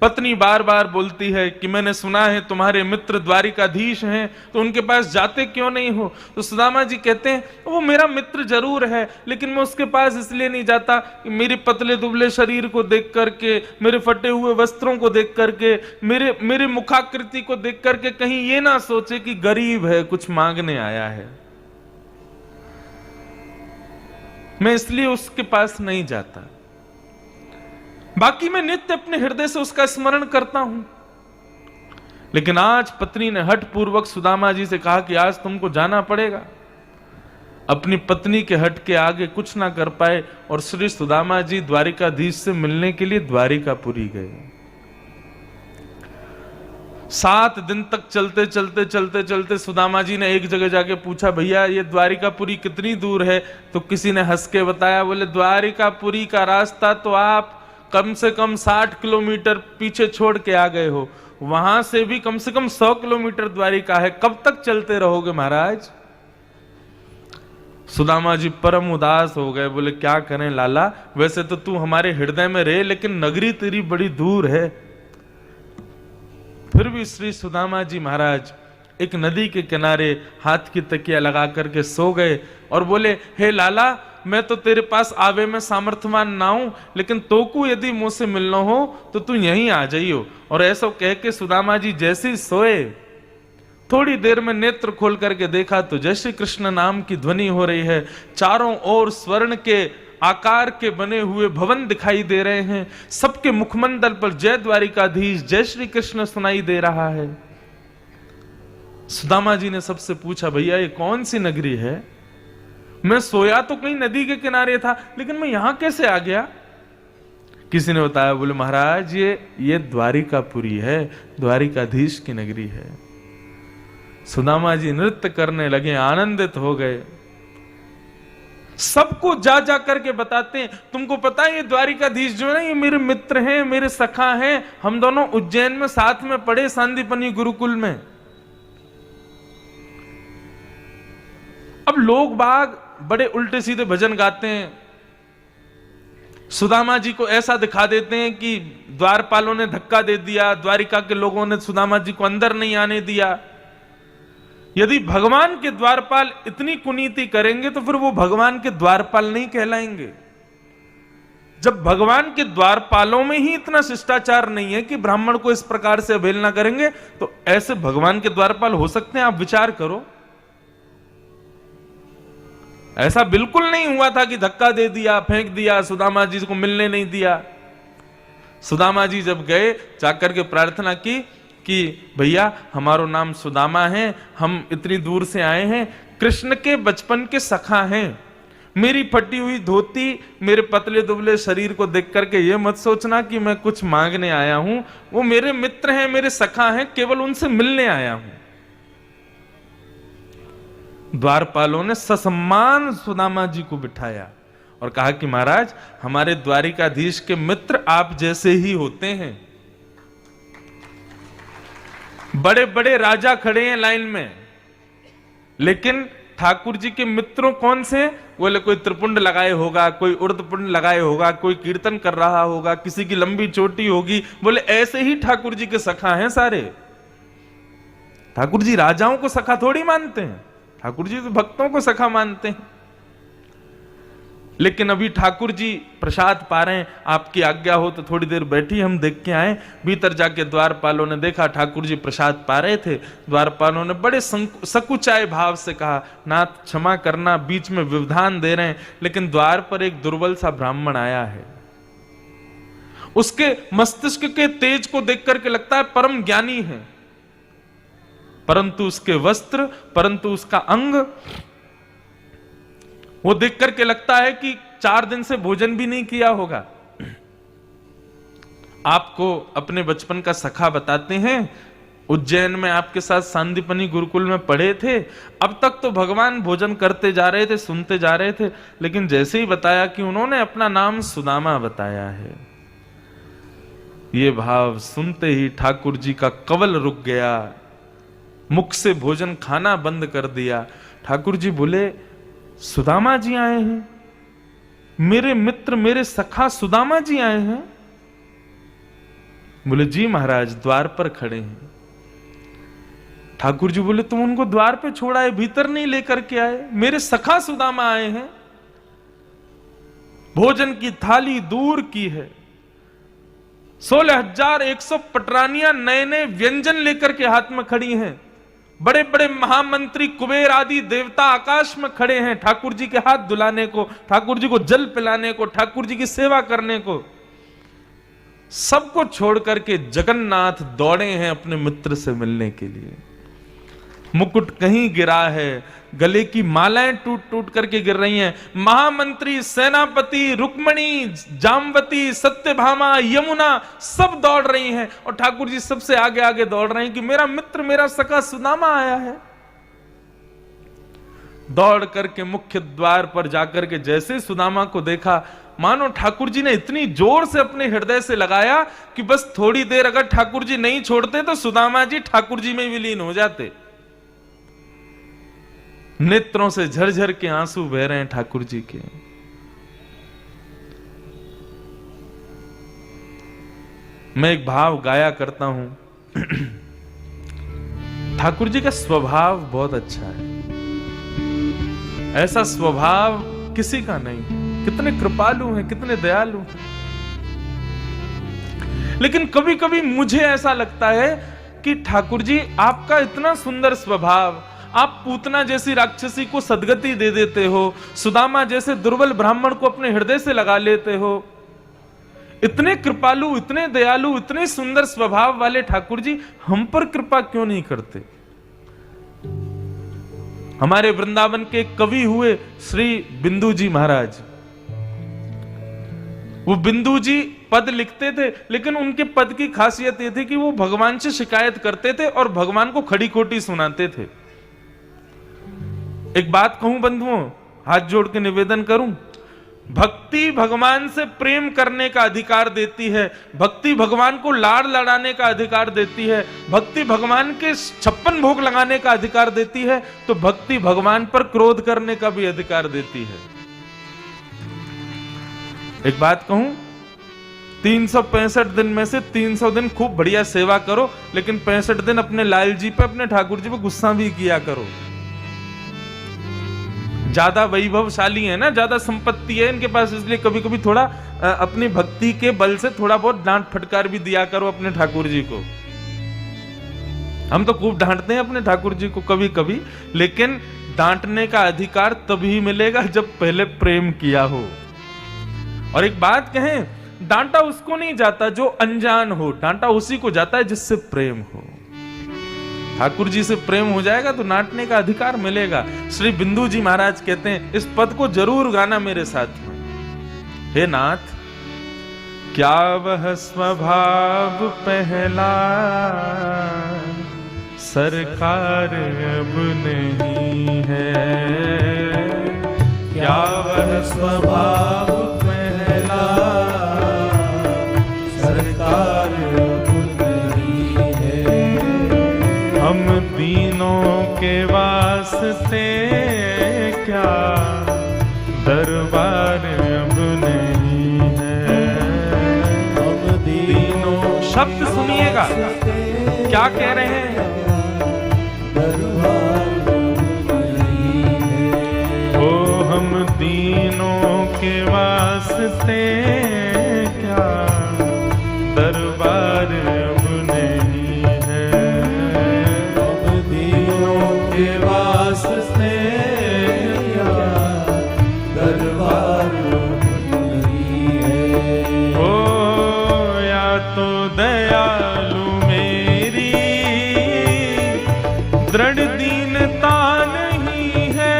पत्नी बार बार बोलती है कि मैंने सुना है तुम्हारे मित्र द्वारिकाधीश हैं, तो उनके पास जाते क्यों नहीं हो? तो सुदामा जी कहते हैं वो मेरा मित्र जरूर है, लेकिन मैं उसके पास इसलिए नहीं जाता कि मेरे पतले दुबले शरीर को देख करके, मेरे फटे हुए वस्त्रों को देख करके, मेरे मुखाकृति को देख करके कहीं ये ना सोचे कि गरीब है, कुछ मांगने आया है। मैं इसलिए उसके पास नहीं जाता। बाकी मैं नित्य अपने हृदय से उसका स्मरण करता हूं। लेकिन आज पत्नी ने हठ पूर्वक सुदामा जी से कहा कि आज तुमको जाना पड़ेगा। अपनी पत्नी के हठ के आगे कुछ ना कर पाए और श्री सुदामा जी द्वारिकाधीश से मिलने के लिए द्वारिकापुरी गए। 7 दिन तक चलते चलते चलते चलते सुदामा जी ने एक जगह जाके पूछा, भैया ये द्वारिकापुरी कितनी दूर है? तो किसी ने हंस के बताया, बोले द्वारिकापुरी का रास्ता तो आप कम से कम 60 किलोमीटर पीछे छोड़ के आ गए हो, वहां से भी कम से कम 100 किलोमीटर द्वारिका है, कब तक चलते रहोगे महाराज? सुदामा जी परम उदास हो गए, बोले क्या करें लाला, वैसे तो तू हमारे हृदय में रहे, लेकिन नगरी तेरी बड़ी दूर है। फिर भी श्री सुदामा जी महाराज एक नदी के किनारे हाथ की तकिया लगा करके सो गए और बोले, हे लाला, मैं तो तेरे पास आवे में सामर्थ्यवान ना हूं, लेकिन तोकू यदि मुझसे मिलना हो तो तू यहीं आ जाइयो। और ऐसा कह के सुदामा जी जैसे ही सोए, थोड़ी देर में नेत्र खोल करके देखा तो जय श्री कृष्ण नाम की ध्वनि हो रही है। चारों ओर स्वर्ण के आकार के बने हुए भवन दिखाई दे रहे हैं, सबके मुखमंडल पर जय द्वारिकाधीश, जय श्री कृष्ण सुनाई दे रहा है। सुदामा जी ने सबसे पूछा, भैया ये कौन सी नगरी है? मैं सोया तो कहीं नदी के किनारे था, लेकिन मैं यहां कैसे आ गया? किसी ने बताया, बोले महाराज ये द्वारिकापुरी है, द्वारिकाधीश की नगरी है। सुदामा जी नृत्य करने लगे, आनंदित हो गए। सबको जा जा करके बताते हैं, तुमको पता है ये द्वारिकाधीश जो है ये मेरे मित्र हैं, मेरे सखा हैं, हम दोनों उज्जैन में साथ में पढ़े सांदीपनी गुरुकुल में। अब लोग बाग बड़े उल्टे सीधे भजन गाते हैं, सुदामा जी को ऐसा दिखा देते हैं कि द्वारपालों ने धक्का दे दिया, द्वारिका के लोगों ने सुदामा जी को अंदर नहीं आने दिया। यदि भगवान के द्वारपाल इतनी कुनीति करेंगे तो फिर वो भगवान के द्वारपाल नहीं कहलाएंगे। जब भगवान के द्वारपालों में ही इतना शिष्टाचार नहीं है कि ब्राह्मण को इस प्रकार से अवहेलना करेंगे, तो ऐसे भगवान के द्वारपाल हो सकते हैं? आप विचार करो। ऐसा बिल्कुल नहीं हुआ था कि धक्का दे दिया, फेंक दिया, सुदामा जी को मिलने नहीं दिया। सुदामा जी जब गए, जाकर के प्रार्थना की कि भैया हमारो नाम सुदामा है, हम इतनी दूर से आए हैं, कृष्ण के बचपन के सखा हैं, मेरी फटी हुई धोती, मेरे पतले दुबले शरीर को देख करके ये मत सोचना कि मैं कुछ मांगने आया हूं, वो मेरे मित्र हैं, मेरे सखा हैं, केवल उनसे मिलने आया हूं। द्वारपालों ने ससम्मान सुदामा जी को बिठाया और कहा कि महाराज हमारे द्वारिकाधीश के मित्र आप जैसे ही होते हैं। बड़े बड़े राजा खड़े हैं लाइन में, लेकिन ठाकुर जी के मित्रों कौन से? बोले कोई त्रिपुंड लगाए होगा, कोई उर्धपुंड लगाए होगा, कोई कीर्तन कर रहा होगा, किसी की लंबी चोटी होगी। बोले ऐसे ही ठाकुर जी के सखा हैं सारे। ठाकुर जी राजाओं को सखा थोड़ी मानते हैं, ठाकुर जी तो भक्तों को सखा मानते हैं। लेकिन अभी ठाकुर जी प्रसाद पा रहे हैं, आपकी आज्ञा हो तो थोड़ी देर बैठी हम देख के आए। भीतर जाके द्वारपालों ने देखा ठाकुर जी प्रसाद पा रहे थे। द्वारपालों ने बड़े सकुचाए भाव से कहा, नाथ क्षमा करना, बीच में व्यवधान दे रहे हैं, लेकिन द्वार पर एक दुर्बल सा ब्राह्मण आया है। उसके मस्तिष्क के तेज को देख करके लगता है परम ज्ञानी है, परंतु उसके वस्त्र, परंतु उसका अंग वो देख करके लगता है कि 4 दिन से भोजन भी नहीं किया होगा। आपको अपने बचपन का सखा बताते हैं, उज्जैन में आपके साथ सांदीपनी गुरुकुल में पढ़े थे। अब तक तो भगवान भोजन करते जा रहे थे, सुनते जा रहे थे, लेकिन जैसे ही बताया कि उन्होंने अपना नाम सुदामा बताया है, ये भाव सुनते ही ठाकुर जी का कवल रुक गया, मुख से भोजन खाना बंद कर दिया। ठाकुर जी बोले, सुदामा जी आए हैं, मेरे मित्र मेरे सखा सुदामा जी आए हैं। बोले जी महाराज, द्वार पर खड़े हैं। ठाकुर जी बोले तुम उनको द्वार पे छोड़ा है, भीतर नहीं लेकर के आए? मेरे सखा सुदामा आए हैं, भोजन की थाली दूर की है, 16,100 पटरानियां नए नए व्यंजन लेकर के हाथ में खड़ी हैं, बड़े बड़े महामंत्री कुबेर आदि देवता आकाश में खड़े हैं ठाकुर जी के हाथ धुलाने को, ठाकुर जी को जल पिलाने को, ठाकुर जी की सेवा करने को। सबको छोड़ करके जगन्नाथ दौड़े हैं अपने मित्र से मिलने के लिए। मुकुट कहीं गिरा है, गले की मालाएं टूट टूट करके गिर रही हैं। महामंत्री, सेनापति, रुक्मणी, जामवती, सत्यभामा, यमुना सब दौड़ रही हैं और ठाकुर जी सबसे आगे आगे दौड़ रहे हैं कि मेरा मित्र, मेरा सखा सुदामा आया है। दौड़ करके मुख्य द्वार पर जाकर के जैसे सुदामा को देखा, मानो ठाकुर जी ने इतनी जोर से अपने हृदय से लगाया कि बस थोड़ी देर अगर ठाकुर जी नहीं छोड़ते तो सुदामा जी ठाकुर जी में विलीन हो जाते। नेत्रों से झरझर के आंसू बह रहे हैं ठाकुर जी के। मैं एक भाव गाया करता हूं। ठाकुर जी का स्वभाव बहुत अच्छा है, ऐसा स्वभाव किसी का नहीं। कितने कृपालु हैं, कितने दयालु हैं। लेकिन कभी कभी मुझे ऐसा लगता है कि ठाकुर जी आपका इतना सुंदर स्वभाव, आप पूतना जैसी राक्षसी को सदगति दे देते हो, सुदामा जैसे दुर्बल ब्राह्मण को अपने हृदय से लगा लेते हो। इतने कृपालु, इतने दयालु, इतने सुंदर स्वभाव वाले ठाकुर जी हम पर कृपा क्यों नहीं करते? हमारे वृंदावन के कवि हुए श्री बिंदु जी महाराज। वो बिंदु जी पद लिखते थे, लेकिन उनके पद की खासियत ये थी कि वो भगवान से शिकायत करते थे और भगवान को खड़ी खोटी सुनाते थे। एक बात कहूं बंधुओं, हाथ जोड़ के निवेदन करूं, भक्ति भगवान से प्रेम करने का अधिकार देती है, भक्ति भगवान को लाड़ लड़ाने का अधिकार देती है, भक्ति भगवान के 56 भोग लगाने का अधिकार देती है, तो भक्ति भगवान पर क्रोध करने का भी अधिकार देती है। एक बात कहूं, 365 दिन में से 300 दिन खूब बढ़िया सेवा करो, लेकिन 65 दिन अपने लाल जी पे, अपने ठाकुर जी पे गुस्सा भी किया करो। ज्यादा वैभवशाली है ना, ज्यादा संपत्ति है इनके पास, इसलिए कभी कभी थोड़ा अपनी भक्ति के बल से थोड़ा बहुत डांट फटकार भी दिया करो अपने ठाकुर जी को। हम तो खूब डांटते हैं अपने ठाकुर जी को कभी कभी, लेकिन डांटने का अधिकार तभी मिलेगा जब पहले प्रेम किया हो। और एक बात कहें, डांटा उसको नहीं जाता जो अनजान हो, डांटा उसी को जाता है जिससे प्रेम हो। ठाकुर जी से प्रेम हो जाएगा तो डांटने का अधिकार मिलेगा। श्री बिंदु जी महाराज कहते हैं, इस पद को जरूर गाना मेरे साथ में। हे नाथ, क्या वह स्वभाव पहला सरकार अब नहीं है, क्या वह स्वभाव पहला सरकार अब नहीं है। हम दीनों के वास्ते क्या दरबार अब नहीं है। हम दीनों, शब्द सुनिएगा क्या कह रहे हैं, ओ हम दीनों के वास्ते क्या दरबार अब नहीं है। हम दीनों के वास्ते क्या दरबार अब नहीं है। ओ या तो दयालु मेरी दृढ़ दीनता नहीं है,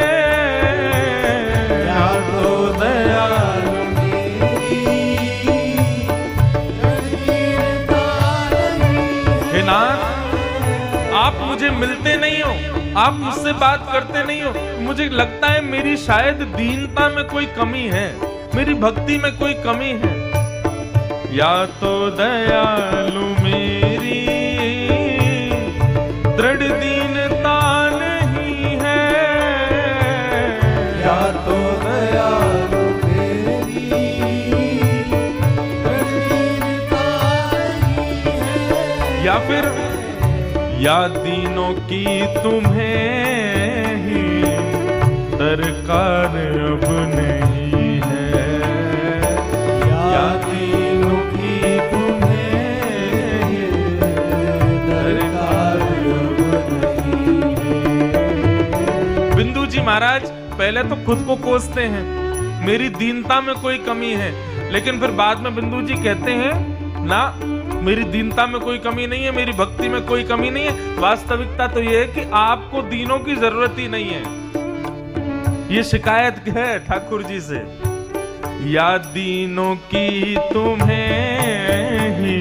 या तो दयालु मेरी दृढ़ दीनता नहीं। हे नाथ, आप मुझे मिलते नहीं हो, आप मुझसे बात करते नहीं हो, मुझे लगता है मेरी शायद दीनता में कोई कमी है, मेरी भक्ति में कोई कमी है। या तो दयालु मेरी दृढ़ दीनता नहीं है, या तो दयालु मेरी दृढ़ दीनता नहीं या फिर या दीनों की तुम्हें ही दरकार अब नहीं है, या दीनों की तुम्हें ही दरकार अब नहीं है। बिंदु जी महाराज पहले तो खुद को कोसते हैं, मेरी दीनता में कोई कमी है, लेकिन फिर बाद में बिंदु जी कहते हैं ना, मेरी दीनता में कोई कमी नहीं है, मेरी भक्ति में कोई कमी नहीं है। वास्तविकता तो यह है कि आपको दीनों की जरूरत ही नहीं है। ये शिकायत है ठाकुर जी से, या दीनों की तुम्हें ही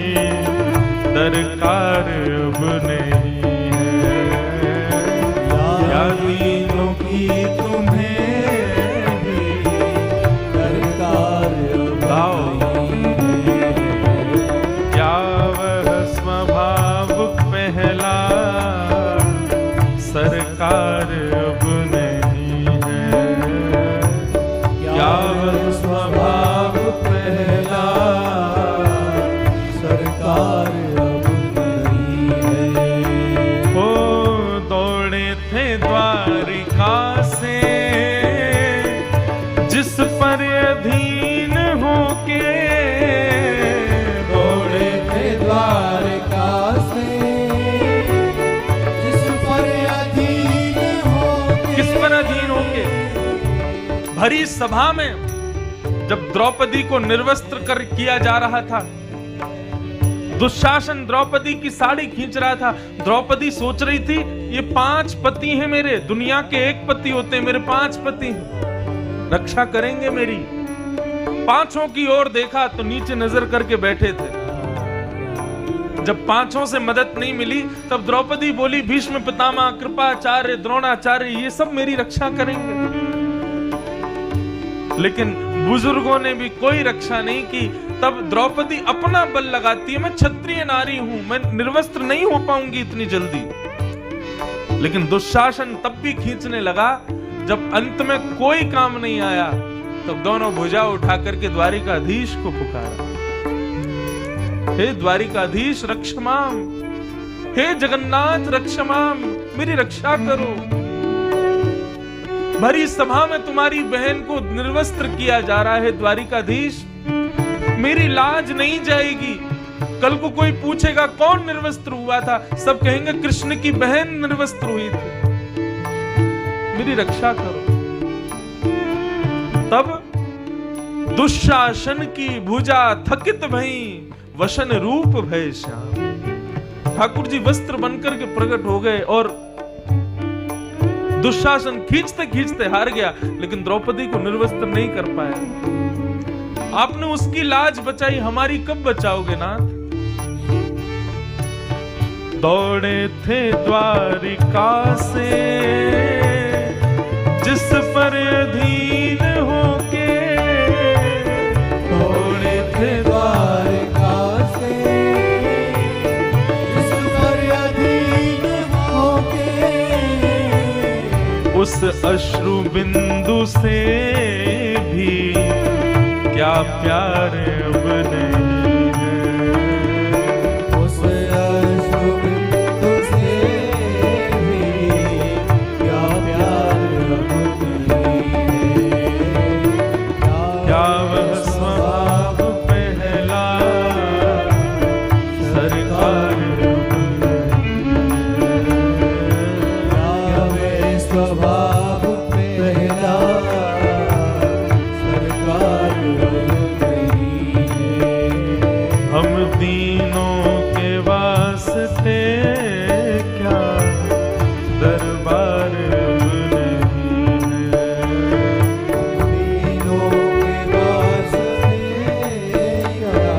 दरकार अब नहीं है, या दीनों की तुम्हें ही दरकार अब नहीं है। क्या वह स्वभाव पहला सरकार अब नहीं है, क्या वह स्वभाव पहला सरकार अब नहीं है। ओ दौड़े थे द्वारिका से जिस पर अधीन होके, दौड़े थे द्वारिका से जिस पर अधीन होके। किस पर अधीन होके? भरी सभा में जब द्रौपदी को निर्वस्त्र कर किया जा रहा था, दुशासन द्रौपदी की साड़ी खींच रहा था, द्रौपदी सोच रही थी ये 5 पति हैं मेरे, दुनिया के 1 पति होते हैं, मेरे 5 पति हैं, रक्षा करेंगे मेरी। 5 की ओर देखा तो नीचे नजर करके बैठे थे। जब 5 से मदद नहीं मिली तब द्रौपदी बोली भीष्म पितामह, कृपाचार्य, द्रोणाचार्य ये सब मेरी रक्षा करेंगे। लेकिन बुजुर्गों ने भी कोई रक्षा नहीं की। तब द्रौपदी अपना बल लगाती है, मैं क्षत्रिय नारी हूं, मैं निर्वस्त्र नहीं हो पाऊंगी इतनी जल्दी। लेकिन दुशासन तब भी खींचने लगा। जब अंत में कोई काम नहीं आया तब दोनों भुजा उठा करके द्वारिकाधीश को पुकारा, हे द्वारिकाधीश रक्षमाम, हे जगन्नाथ रक्षमाम, मेरी रक्षा करो। भरी सभा में तुम्हारी बहन को निर्वस्त्र किया जा रहा है द्वारिकाधीश, मेरी लाज नहीं जाएगी। कल को कोई पूछेगा कौन निर्वस्त्र हुआ था, सब कहेंगे कृष्ण की बहन निर्वस्त्र हुई थी, मेरी रक्षा करो। तब दुशासन की भुजा थकित भई, वशन रूप भय श्याम। ठाकुर जी वस्त्र बनकर के प्रकट हो गए और दुशासन खींचते खींचते हार गया, लेकिन द्रौपदी को निर्वस्त्र नहीं कर पाया। आपने उसकी लाज बचाई, हमारी कब बचाओगे नाथ? दौड़े थे द्वारिका से जिस पर अधीन होके, दौड़े थे द्वारिका से जिस पर अधीन होके, उस अश्रु बिंदु से भी क्या प्यार अब नहीं है, उस अश्रु बिंदु से भी क्या प्यार अब नहीं है। क्या वह स्वभाव पहला सरकार अब नहीं है, क्या वह स्वभाव पहला सरकार अब नहीं है। हम दीनों के वास्ते क्या दरबार अब नहीं है, दीनों के वास्ते क्या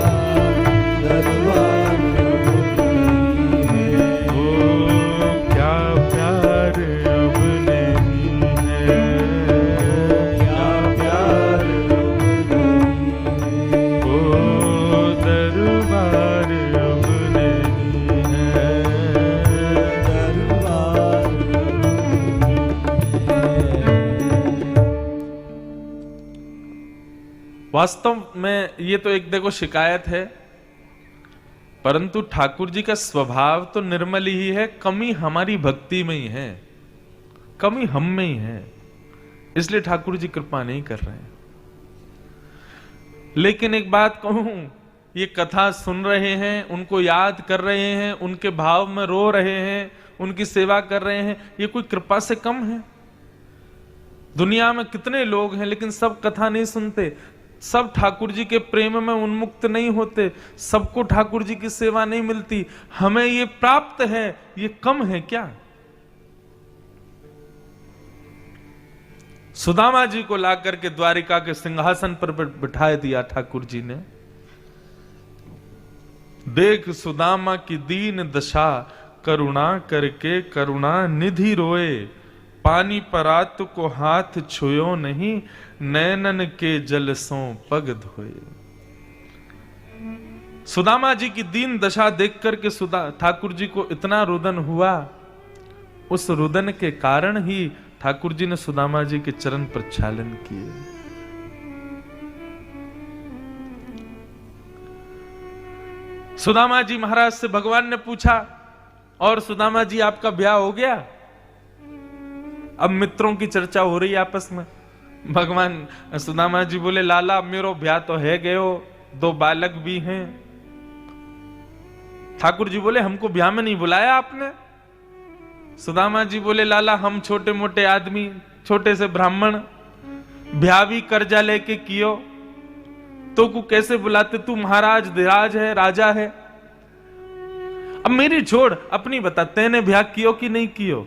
दरबार अब नहीं है। ओ क्या प्यार अब नहीं है, क्या प्यार अब नहीं है। ओ दरबार अब नहीं है, दरबार वास्तव में ये तो एक देखो शिकायत है, परंतु ठाकुर जी का स्वभाव तो निर्मल ही है, कमी हमारी भक्ति में ही है, कमी हम में ही है, इसलिए ठाकुर जी कृपा नहीं कर रहे हैं। लेकिन एक बात कहूं, ये कथा सुन रहे हैं, उनको याद कर रहे हैं, उनके भाव में रो रहे हैं, उनकी सेवा कर रहे हैं, ये कोई कृपा से कम है? दुनिया में कितने लोग हैं लेकिन सब कथा नहीं सुनते, सब ठाकुर जी के प्रेम में उन्मुक्त नहीं होते, सबको ठाकुर जी की सेवा नहीं मिलती। हमें ये प्राप्त है, ये कम है क्या? सुदामा जी को लाकर के द्वारिका के सिंहासन पर बिठा दिया ठाकुर जी ने। देख सुदामा की दीन दशा, करुणा करके करुणा निधि रोए, पानी परात को हाथ छुयो नहीं, नैनन के जल सो पग धोए। सुदामा जी की दीन दशा देख करके ठाकुर जी को इतना रुदन हुआ, उस रुदन के कारण ही ठाकुर जी ने सुदामा जी के चरण प्रक्षालन किए। सुदामा जी महाराज से भगवान ने पूछा, और सुदामा जी आपका ब्याह हो गया? अब मित्रों की चर्चा हो रही है आपस में। भगवान सुदामा जी बोले, लाला मेरो ब्याह तो है गयो, 2 बालक भी हैं। ठाकुर जी बोले, हमको ब्याह में नहीं बुलाया आपने? सुदामा जी बोले, लाला हम छोटे मोटे आदमी, छोटे से ब्राह्मण, ब्याह भी कर्जा लेके कियो, तो को कैसे बुलाते? तू महाराज धीराज है, राजा है। अब मेरी छोड़, अपनी बता, तेने ब्याह कियो कि नहीं कियो?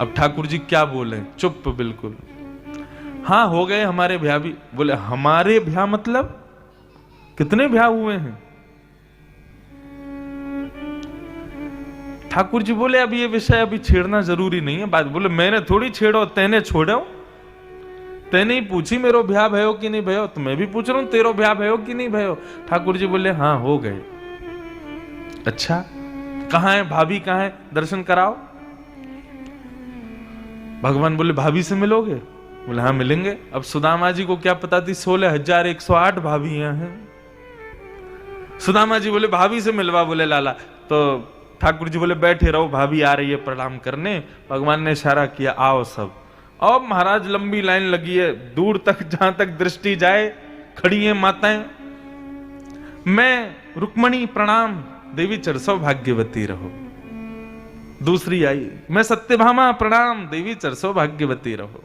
अब ठाकुर जी क्या बोले? चुप बिल्कुल। हाँ हो गए हमारे ब्याह भी। बोले हमारे ब्याह मतलब कितने ब्याह हुए हैं? ठाकुर जी बोले अब ये विषय अभी छेड़ना जरूरी नहीं है। बात बोले मैंने थोड़ी छेड़ो, तेने छोड़ो, तेने ही पूछी मेरो ब्याह भयो कि नहीं भयो, तो मैं भी पूछ रहा हूं तेरो ब्याह भयो कि नहीं भयो। ठाकुर जी बोले हाँ हो गए। अच्छा कहां है भाभी, कहां है, दर्शन कराओ। भगवान बोले भाभी से मिलोगे? बोले हाँ मिलेंगे। अब सुदामा जी को क्या पता थी 16,108 भाभी यहाँ हैं। सुदामा जी बोले भाभी से मिलवा। बोले लाला। तो ठाकुर जी बोले बैठे रहो, भाभी आ रही है प्रणाम करने। भगवान ने इशारा किया आओ सब। अब महाराज लंबी लाइन लगी है, दूर तक जहां तक दृष्टि जाए खड़ी है माताएं। मैं रुक्मणी प्रणाम, देवी चर सौभाग्यवती रहो। दूसरी आई, मैं सत्यभामा प्रणाम, देवी चर सौभाग्यवती रहो।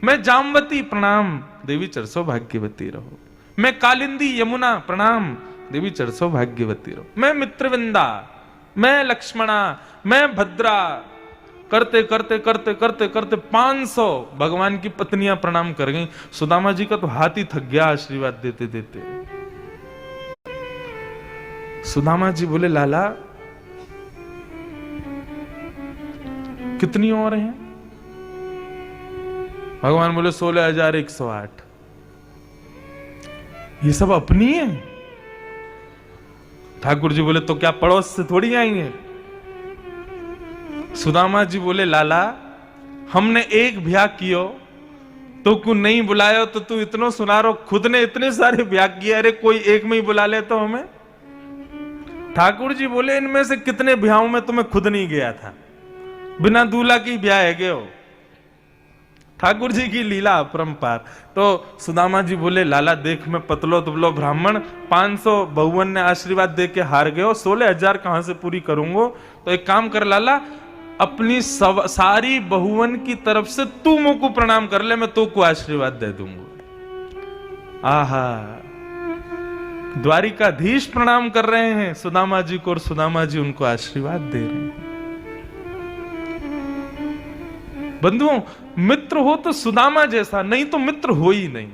मैं जामवती प्रणाम, देवी चर सौभाग्यवती रहो। मैं कालिंदी यमुना प्रणाम, देवी चर सौभाग्यवती रहो। मैं मित्रविंदा, मैं लक्ष्मणा, मैं भद्रा, करते करते करते करते करते 500 भगवान की पत्नियां प्रणाम कर गई। सुदामा जी का तो हाथ ही थक गया आशीर्वाद देते देते। सुदामा जी बोले लाला कितनी और हैं? भगवान बोले 16,108। ये सब अपनी है? ठाकुर जी बोले तो क्या पड़ोस से थोड़ी आएंगे? सुदामा जी बोले लाला हमने एक ब्याह कियो तो को नहीं बुलाया, तो तू इतनो सुना रो, खुद ने इतने सारे ब्याह किए, अरे कोई एक में ही बुला ले तो हमें। ठाकुर जी बोले इनमें से कितने ब्याहों में तुम्हें खुद नहीं गया था, बिना दूल्हा की ब्याह है गए हो। ठाकुर जी की लीला अपरंपार। तो सुदामा जी बोले लाला देख मैं पतलो दुबलो ब्राह्मण, 500 बहुवन ने आशीर्वाद दे के हार गए हो, 16,000 कहां से पूरी करूंगो? तो एक काम कर लाला, अपनी सारी बहुवन की तरफ से तू मुझको प्रणाम कर ले, मैं तो को आशीर्वाद दे दूंगा। आहा, द्वारिकाधीश प्रणाम कर रहे हैं सुदामा जी को और सुदामा जी उनको आशीर्वाद दे रहे हैं। बंधुओं मित्र हो तो सुदामा जैसा, नहीं तो मित्र हो ही नहीं।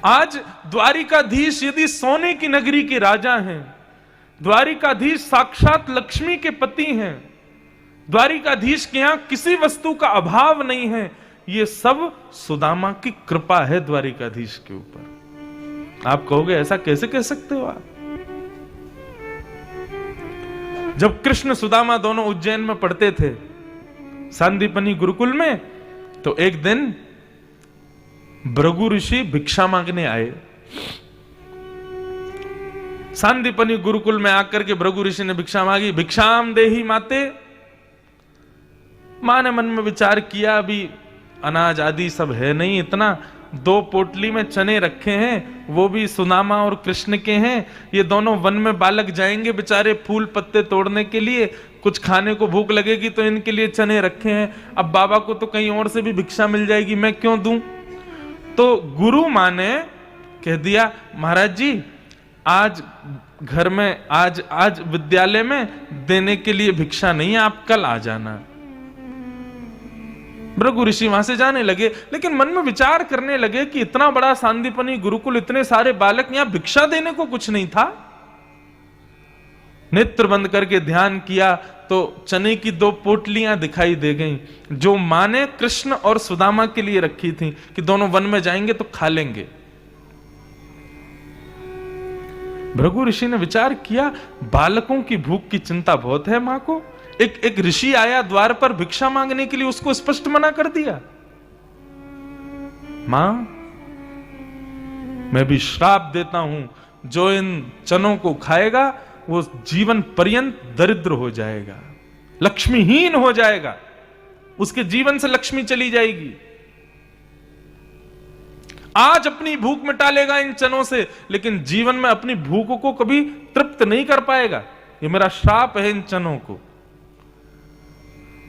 आज द्वारिकाधीश यदि सोने की नगरी के राजा हैं, द्वारिकाधीश साक्षात लक्ष्मी के पति हैं, द्वारिकाधीश के यहां किसी वस्तु का अभाव नहीं है, ये सब सुदामा की कृपा है द्वारिकाधीश के ऊपर। आप कहोगे ऐसा कैसे कह सकते हो आप? जब कृष्ण सुदामा दोनों उज्जैन में पढ़ते थे सांदीपनी गुरुकुल में, तो एक दिन भृगु ऋषि भिक्षा मांगने आए। सांदीपनी गुरुकुल में आकर के भृगु ऋषि ने भिक्षा मांगी। भिक्षाम देहि माते। मां ने मन में विचार किया, अभी अनाज आदि सब है नहीं इतना, 2 पोटली में चने रखे हैं, वो भी सुदामा और कृष्ण के हैं। ये दोनों वन में बालक जाएंगे बेचारे फूल पत्ते तोड़ने के लिए, कुछ खाने को भूख लगेगी तो इनके लिए चने रखे हैं। अब बाबा को तो कहीं और से भी भिक्षा मिल जाएगी, मैं क्यों दूं? तो गुरु मां ने कह दिया, महाराज जी आज घर में, आज विद्यालय में देने के लिए भिक्षा नहीं है, आप कल आ जाना। भृगु ऋषि वहां से जाने लगे, लेकिन मन में विचार करने लगे कि इतना बड़ा सांदीपनी गुरुकुल, इतने सारे बालक, यहां भिक्षा देने को कुछ नहीं था। नेत्र बंद करके ध्यान किया तो चने की 2 पोटलियां दिखाई दे गईं, जो मां ने कृष्ण और सुदामा के लिए रखी थी कि दोनों वन में जाएंगे तो खा लेंगे। भृगु ऋषि ने विचार किया, बालकों की भूख की चिंता बहुत है मां को। एक ऋषि आया द्वार पर भिक्षा मांगने के लिए, उसको स्पष्ट मना कर दिया। मां, मैं भी श्राप देता हूं, जो इन चनों को खाएगा वो जीवन पर्यंत दरिद्र हो जाएगा, लक्ष्मीहीन हो जाएगा, उसके जीवन से लक्ष्मी चली जाएगी। आज अपनी भूख मिटा लेगा इन चनों से, लेकिन जीवन में अपनी भूख को कभी तृप्त नहीं कर पाएगा। ये मेरा श्राप है इन चनों को।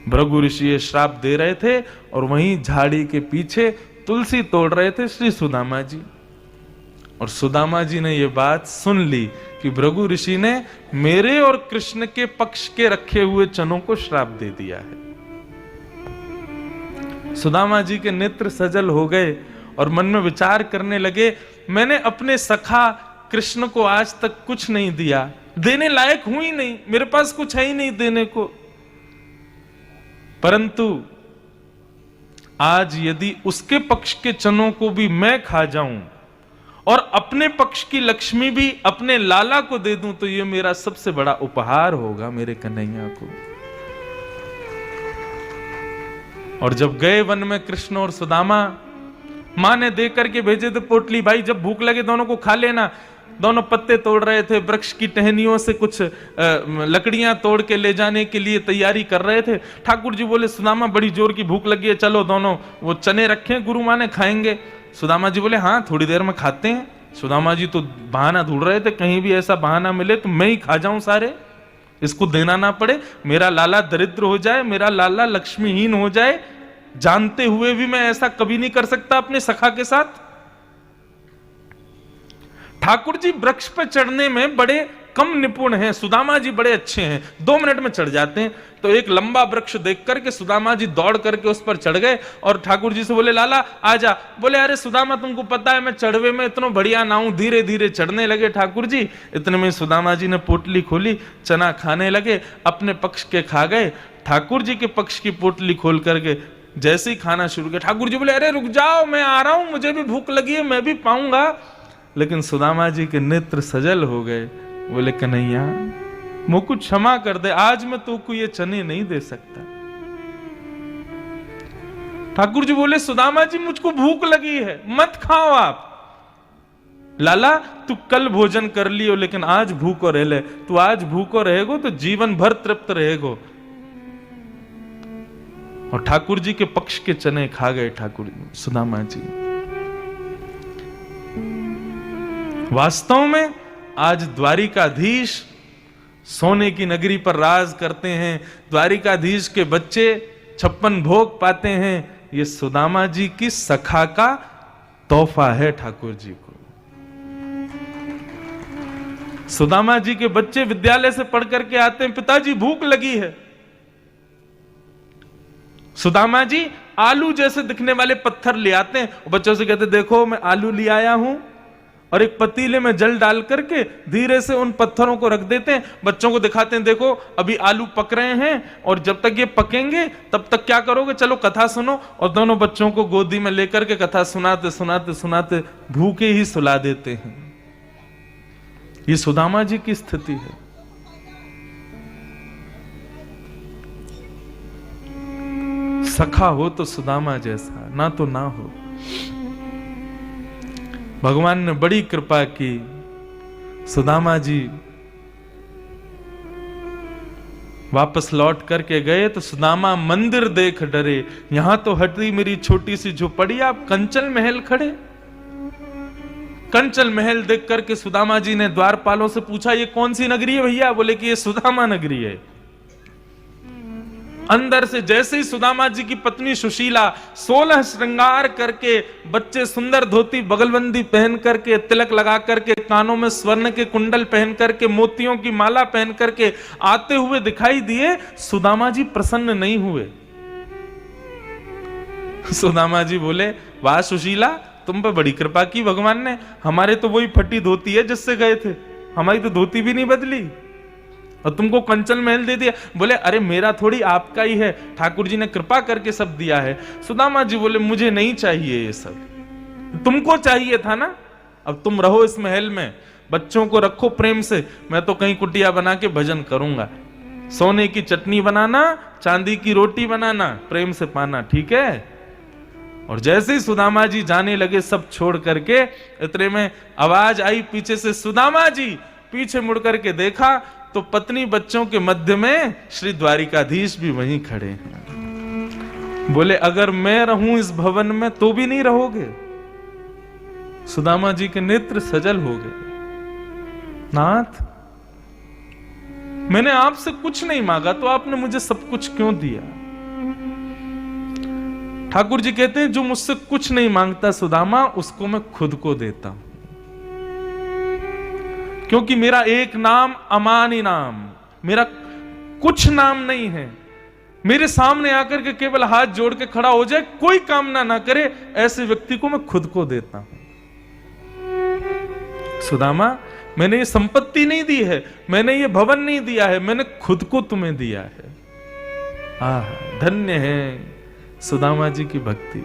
भृगु ऋषि ये श्राप दे रहे थे और वहीं झाड़ी के पीछे तुलसी तोड़ रहे थे श्री सुदामा जी। और सुदामा जी ने ये बात सुन ली कि भृगु ऋषि ने मेरे और कृष्ण के पक्ष के रखे हुए चनों को श्राप दे दिया है। सुदामा जी के नेत्र सजल हो गए और मन में विचार करने लगे, मैंने अपने सखा कृष्ण को आज तक कुछ नहीं दिया, देने लायक हूं ही नहीं, मेरे पास कुछ है ही नहीं देने को। परंतु आज यदि उसके पक्ष के चनों को भी मैं खा जाऊं और अपने पक्ष की लक्ष्मी भी अपने लाला को दे दूं, तो यह मेरा सबसे बड़ा उपहार होगा मेरे कन्हैया को। और जब गए वन में कृष्ण और सुदामा, मां ने दे करके भेजे थे पोटली, भाई जब भूख लगे दोनों को खा लेना। दोनों पत्ते तोड़ रहे थे, वृक्ष की टहनियों से कुछ लकड़ियां तोड़ के ले जाने के लिए तैयारी कर रहे थे। ठाकुर जी बोले, सुदामा बड़ी जोर की भूख लगी है, चलो दोनों वो चने रखे गुरु मां ने, खाएंगे। सुदामा जी बोले, हाँ थोड़ी देर में खाते हैं। सुदामा जी तो बहाना ढूंढ रहे थे, कहीं भी ऐसा बहाना मिले तो मैं ही खा जाऊं सारे, इसको देना ना पड़े, मेरा लाला दरिद्र हो जाए, मेरा लाला लक्ष्मीहीन हो जाए, जानते हुए भी मैं ऐसा कभी नहीं कर सकता अपने सखा के साथ। ठाकुर जी वृक्ष पर चढ़ने में बड़े कम निपुण हैं, सुदामा जी बड़े अच्छे हैं, 2 मिनट में चढ़ जाते हैं। तो एक लंबा वृक्ष देख करके सुदामा जी दौड़ करके उस पर चढ़ गए और ठाकुर जी से बोले, लाला आजा। बोले, अरे सुदामा तुमको पता है मैं चढ़वे में इतना बढ़िया ना हूं। धीरे धीरे चढ़ने लगे ठाकुर जी। इतने में सुदामा जी ने पोटली खोली, चना खाने लगे, अपने पक्ष के खा गए। ठाकुर जी के पक्ष की पोटली खोल करके जैसे ही खाना शुरू किया, ठाकुर जी बोले, अरे रुक जाओ, मैं आ रहा हूं, मुझे भी भूख लगी है, मैं भी पाऊंगा। लेकिन सुदामा जी के नेत्र सजल हो गए। बोले, कन्हैया मुझको क्षमा कर दे, आज मैं तुमको ये चने नहीं दे सकता। ठाकुर जी बोले, सुदामा जी मुझको भूख लगी है, मत खाओ आप। लाला तू कल भोजन कर लियो, लेकिन आज भूखो रह ले। तू आज भूखो रहेगो तो जीवन भर तृप्त रहेगो। और ठाकुर जी के पक्ष के चने खा गए ठाकुर सुदामा जी। वास्तव में आज द्वारिकाधीश सोने की नगरी पर राज करते हैं, द्वारिकाधीश के बच्चे 56 भोग पाते हैं। ये सुदामा जी की सखा का तोहफा है ठाकुर जी को। सुदामा जी के बच्चे विद्यालय से पढ़ करके आते हैं, पिताजी भूख लगी है। सुदामा जी आलू जैसे दिखने वाले पत्थर ले आते हैं, बच्चों से कहते, देखो मैं आलू ले आया हूं। और एक पतीले में जल डाल करके धीरे से उन पत्थरों को रख देते हैं, बच्चों को दिखाते हैं, देखो अभी आलू पक रहे हैं और जब तक ये पकेंगे तब तक क्या करोगे, चलो कथा सुनो। और दोनों बच्चों को गोदी में लेकर के कथा सुनाते सुनाते सुनाते भूखे ही सुला देते हैं। ये सुदामा जी की स्थिति है। सखा हो तो सुदामा जैसा, ना तो ना हो। भगवान ने बड़ी कृपा की। सुदामा जी वापस लौट करके गए तो सुदामा मंदिर देख डरे, यहां तो हटी मेरी छोटी सी झोपड़ी, आप कंचल महल खड़े। कंचल महल देख करके सुदामा जी ने द्वारपालों से पूछा, ये कौन सी नगरी है भैया? बोले कि ये सुदामा नगरी है। अंदर से जैसे ही सुदामा जी की पत्नी सुशीला 16 श्रृंगार करके, बच्चे सुंदर धोती बगलबंदी पहन करके, तिलक लगा करके, कानों में स्वर्ण के कुंडल पहन करके, मोतियों की माला पहन करके आते हुए दिखाई दिए, सुदामा जी प्रसन्न नहीं हुए। सुदामा जी बोले, वाह सुशीला, तुम पे बड़ी कृपा की भगवान ने, हमारे तो वही फटी धोती है जिससे गए थे, हमारी तो धोती भी नहीं बदली और तुमको कंचन महल दे दिया। बोले अरे मेरा थोड़ी आपका ही है, ठाकुर जी ने कृपा करके सब दिया है। सुदामा जी बोले मुझे नहीं चाहिए ये सब, तुमको चाहिए था ना, अब तुम रहो इस महल में, बच्चों को रखो प्रेम से, मैं तो कहीं कुटिया बना के भजन करूंगा, सोने की चटनी बनाना, चांदी की रोटी बनाना, प्रेम से पाना, ठीक है। और जैसे ही सुदामा जी जाने लगे सब छोड़ करके, इतने में आवाज आई पीछे से, सुदामा जी। पीछे मुड़ करके देखा तो पत्नी बच्चों के मध्य में श्री द्वारिकाधीश भी वहीं खड़े हैं। बोले अगर मैं रहूं इस भवन में तो भी नहीं रहोगे? सुदामा जी के नेत्र सजल हो गए। नाथ, मैंने आपसे कुछ नहीं मांगा तो आपने मुझे सब कुछ क्यों दिया? ठाकुर जी कहते हैं जो मुझसे कुछ नहीं मांगता सुदामा, उसको मैं खुद को देता हूं, क्योंकि मेरा एक नाम अमानी नाम, मेरा कुछ नाम नहीं है। मेरे सामने आकर के केवल हाथ जोड़ के खड़ा हो जाए, कोई कामना ना करे, ऐसे व्यक्ति को मैं खुद को देता हूं। सुदामा, मैंने ये संपत्ति नहीं दी है, मैंने ये भवन नहीं दिया है, मैंने खुद को तुम्हें दिया है। धन्य है सुदामा जी की भक्ति।